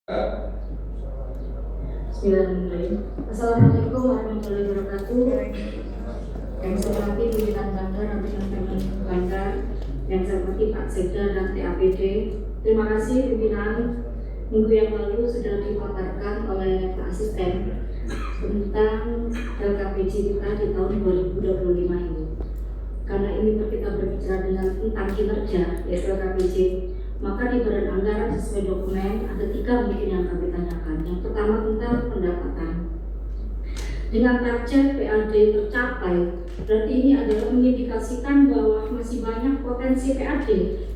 Assalamualaikum warahmatullahi wabarakatuh. Yang saya hormati pimpinan Banggar, rekan-rekan Banggar, yang saya hormati Pak Sekda dan TAPD. Terima kasih pimpinan. Minggu yang lalu sudah dipaparkan oleh Pak Asisten tentang LKPJ kita di tahun 2025 ini. Karena ini kita berbicara tentang kinerja yaitu LKPJ, maka di badan anggaran sesuai dokumen ada 3 mungkin yang kami tanyakan. Yang pertama tentang pendapatan. Dengan target PAD tercapai, berarti ini adalah mengindikasikan bahwa masih banyak potensi PAD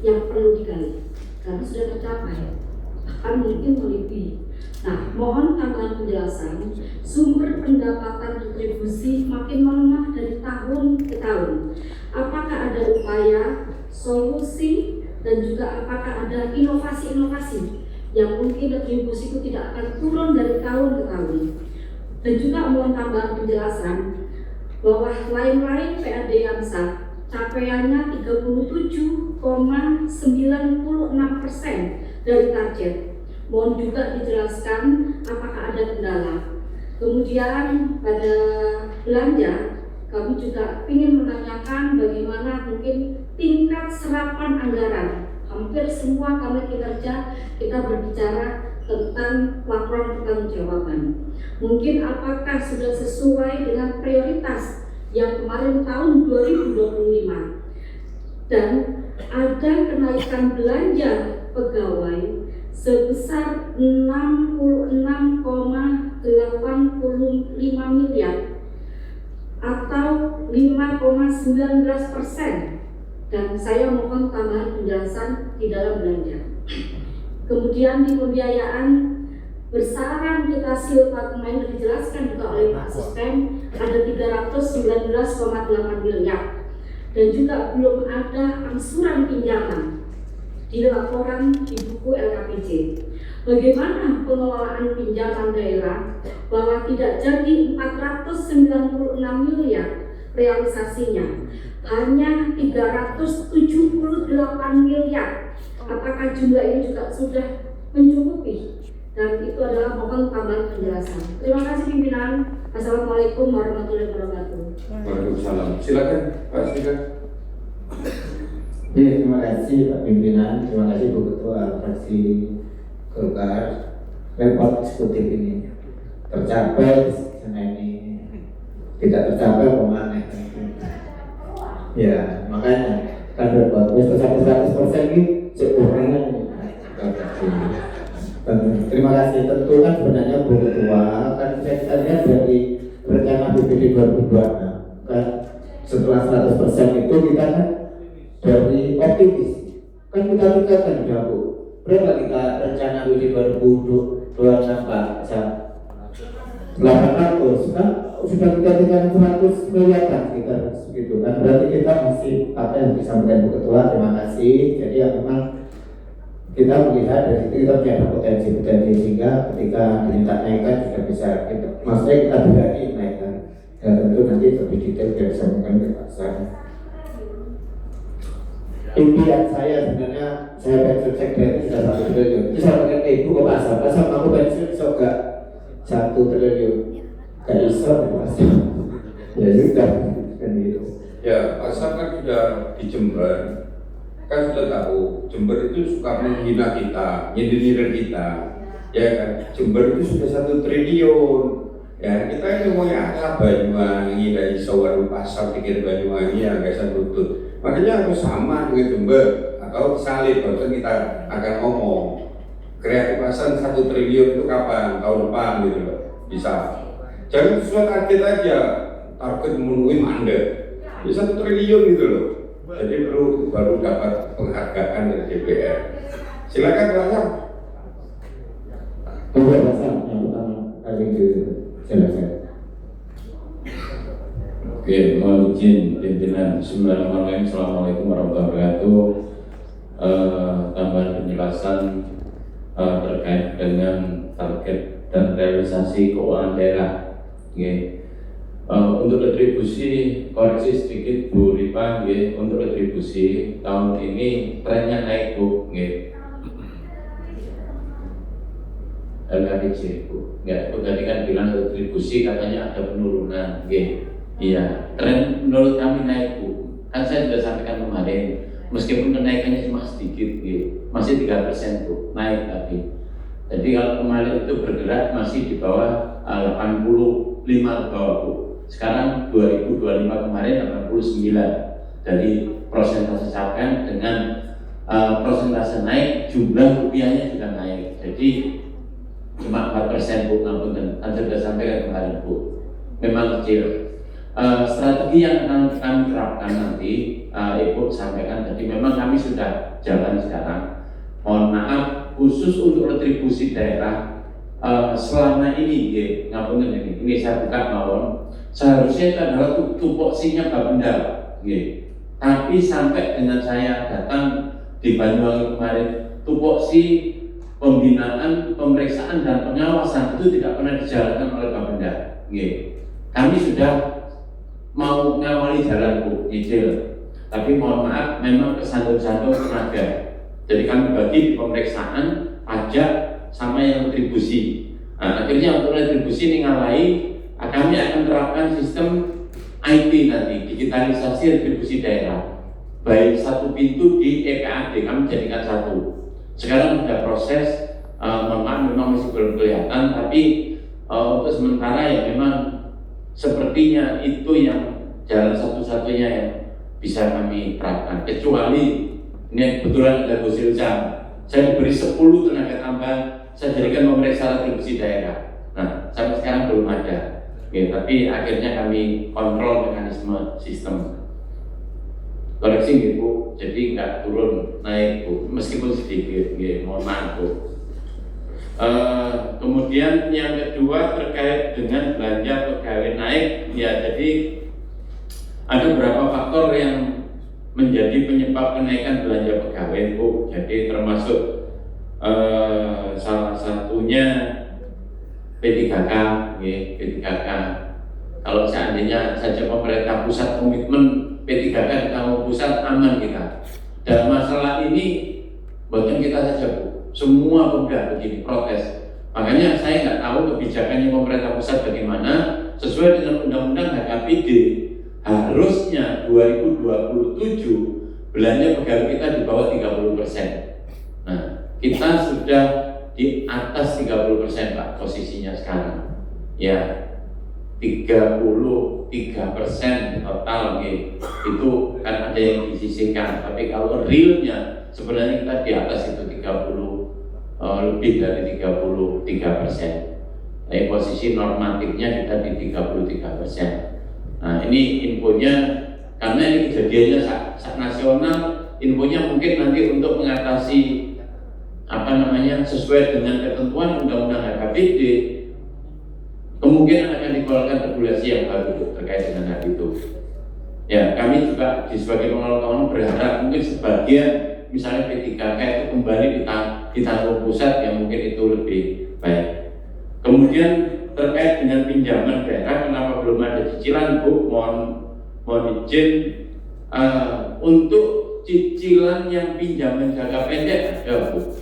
yang perlu digali karena sudah tercapai, bahkan mungkin melebihi. Nah, mohon tambahan penjelasan. Sumber pendapatan retribusi makin melemah dari tahun ke tahun. Apakah ada upaya, solusi, dan juga apakah ada inovasi-inovasi yang mungkin retribusi itu tidak akan turun dari tahun ke tahun? Dan juga mohon tambahan penjelasan bahwa lain-lain PAD yang sah capaiannya 37,96% dari target. Mohon juga dijelaskan apakah ada kendala. Kemudian pada belanja kami juga ingin menanyakan bagaimana mungkin tingkat serapan anggaran. Hampir semua kami kinerja kita berbicara tentang laporan pertanggungjawaban. Mungkin apakah sudah sesuai dengan prioritas yang kemarin tahun 2025 dan ada kenaikan belanja pegawai sebesar 66,85 miliar atau 5,19%, dan saya mohon tambahan penjelasan di dalam belanja. Kemudian di pembiayaan besaran kita silpa kemarin dijelaskan juga oleh Pak Asisten ada 319,8 miliar dan juga belum ada angsuran pinjaman di laporan di buku LKPJ. Bagaimana pengelolaan pinjaman daerah bahwa tidak jadi 496 miliar realisasinya, hanya 378 miliar. Apakah jumlah ini juga sudah mencukupi? Dan itu adalah mohon tambahan penjelasan. Terima kasih pimpinan. Assalamualaikum warahmatullahi wabarakatuh. Waalaikumsalam. Silakan Pak Speaker. Terima kasih Pak Pimpinan, terima kasih Bu Ketua Fraksi Golkar. Report eksekutif ini tercapai, karena ini tidak tercapai pemanen. Ya, makanya kan report sampai 100% ini sekurangnya. Terima kasih. Tentu kan sebenarnya Bu Ketua kan kita lihat dari rencana BPD 2026 kan setelah 100% itu kita kan dari optimis kan kita tingkatkan juga Bu. Berapa kita rencana BPD 2026 Pak? 800 kan sudah kita tingkatkan 100 miliar kan sekitar segitu kan, berarti kita masih apa yang disampaikan Bu Ketua, terima kasih. Jadi ya memang kita melihat dari situ kita punya potensi sehingga ketika diminta naikkan juga bisa kita, maksudnya kita berani naikkan. Dan tentu nanti lebih detail kita bisa menggunakan ke pasar. Impian saya sebenarnya saya pensiun sekda itu sudah 1 triliun. Itu saya pakai ibu ke pasar aku pensiun juga 1 triliun. Gak bisa di pasar. Ya sudah kan gitu. Ya, pasar kan sudah di Jember. Kan sudah tahu Jember itu suka menghina kita, nyindir kita, ya kan. Jember itu sudah 1 triliun. Ya kita ini mau apa Banyuwangi dari Sawaru Pasar pikir Banyuwangi ya guys lutut. Makanya harus sama dengan Jember atau salib baru kita akan ngomong. Kreatif pasar 1 triliun itu kapan? Tahun depan gitu loh. Bisa. Jangan sesuai target aja. Target memenuhi mandat. Ya 1 triliun gitu loh. Jadi baru dapat penghargaan dari DPR. Silakan Pak Sam. Pak Sam yang pertama kali itu silakan. Oke, mohon izin pimpinan. Bismillahirrahmanirrahim. Assalamualaikum warahmatullahi wabarakatuh. Tambahan penjelasan terkait dengan target dan realisasi keuangan daerah. Oke. Untuk retribusi, koreksi sedikit Bu Ripa, untuk retribusi tahun ini trennya naik Bu. LKDC Bu. Enggak, Bu tadi kan bilang retribusi katanya ada penurunan. Iya, tren menurut kami naik Bu. Kan saya sudah sampaikan kemarin, meskipun kenaikannya cuma sedikit, masih 3% Bu, naik tapi. Jadi kalau kemarin itu bergerak masih di bawah 85 ke bawah Bu. Sekarang 2025 kemarin 89. Dari persentase capaian dengan persentase naik, jumlah rupiahnya juga naik. Jadi cuma 4% Bu, ngapunten. Kan sudah sampaikan kemarin Bu. Memang kecil. Strategi yang akan kami terapkan nanti, Ibu sampaikan tadi, memang kami sudah jalan sekarang. Mohon maaf, khusus untuk retribusi daerah selama ini, ngapunten ini saya buka mawon. Seharusnya itu adalah tupoksinya Bapenda, tapi sampai dengan saya datang di Banyuwangi kemarin, tupoksi pembinaan, pemeriksaan dan pengawasan itu tidak pernah dijalankan oleh Bapenda. Kami sudah mau ngawali jalan Bu, nyicil. Tapi mohon maaf, memang kesandung-sandung tenaga. Jadi kami bagi di pemeriksaan, pajak, sama yang retribusi. Nah, akhirnya untuk retribusi ini ngalai, kami akan terapkan sistem IT nanti, digitalisasi retribusi daerah. Baik satu pintu di EPAD, kami jadikan satu. Sekarang sudah proses, mohon maaf memang masih belum kelihatan, tapi untuk sementara ya memang sepertinya itu yang jalan satu-satunya yang bisa kami terapkan. Kecuali ini kebetulan ada Bu Silca, saya beri 10 tenaga tambahan, saya jadikan pemeriksa retribusi daerah. Nah, sampai sekarang belum ada. Tapi akhirnya kami kontrol mekanisme sistem. Koreksi Bu, jadi nggak turun naik Bu, meskipun sedikit. Mohon maaf Bu. Kemudian yang kedua terkait dengan belanja pegawai naik, ya jadi ada beberapa faktor yang menjadi penyebab kenaikan belanja pegawai Bu. Jadi termasuk salah satunya P3K, P3K. Kalau seandainya saja pemerintah pusat komitmen P3K di tanggung pusat, aman kita. Dalam masalah ini bukan kita saja Bu, semua pemuda begini protes. Makanya saya nggak tahu kebijakannya pemerintah pusat bagaimana. Sesuai dengan undang-undang HKPD, harusnya 2027 belanja pegawai kita di bawah 30%. Nah, kita sudah di atas 30% Pak posisinya sekarang. Ya, 33% total itu kan ada yang disisihkan. Tapi kalau realnya sebenarnya kita di atas itu 30, lebih dari 33%. Tapi posisi normatifnya kita di 33%. Nah, ini infonya karena ini kejadiannya saat nasional, infonya mungkin nanti untuk mengatasi sesuai dengan ketentuan undang-undang HKPD, kemungkinan akan dikeluarkan regulasi yang baru terkait dengan hal itu. Ya, kami juga sebagai pengelola keuangan berharap mungkin sebagian misalnya P3K itu kembali di tanggung pusat yang mungkin itu lebih baik. Kemudian terkait dengan pinjaman daerah, kenapa belum ada cicilan Bu? Mohon izin untuk cicilan yang pinjaman jangka pendek ada Bu,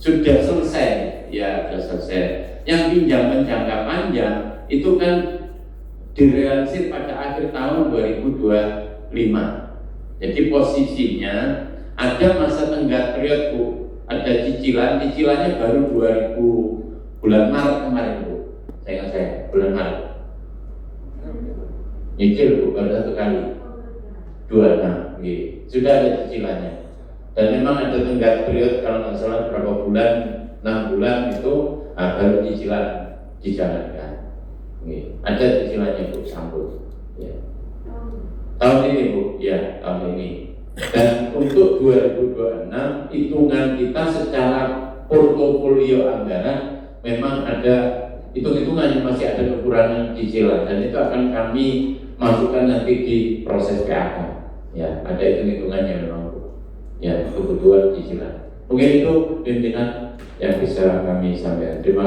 sudah selesai, ya sudah selesai. Yang pinjaman jangka panjang itu kan direalisir pada akhir tahun 2025. Jadi posisinya ada masa tenggat period Bu, ada cicilannya baru 2000 bulan Maret kemarin Bu. Saya ingat bulan Maret. Nyicil Bu baru 1 kali. 26, sudah ada cicilannya. Dan memang ada tenggat period kalau nggak salah berapa bulan, 6 bulan itu baru cicilan dijalankan. Ada cicilannya Bu, sambut. Ya. Tahun ini Bu, ya tahun ini. Dan untuk 2026 hitungan kita secara portofolio anggaran memang ada hitung-hitungan yang masih ada kekurangan cicilan, dan itu akan kami masukkan nanti di proses PAK. Ya, ada hitung-hitungannya memang Bu. Ya, kebutuhan cicilan. Mungkin itu pimpinan yang bisa kami sampaikan. Terima kasih.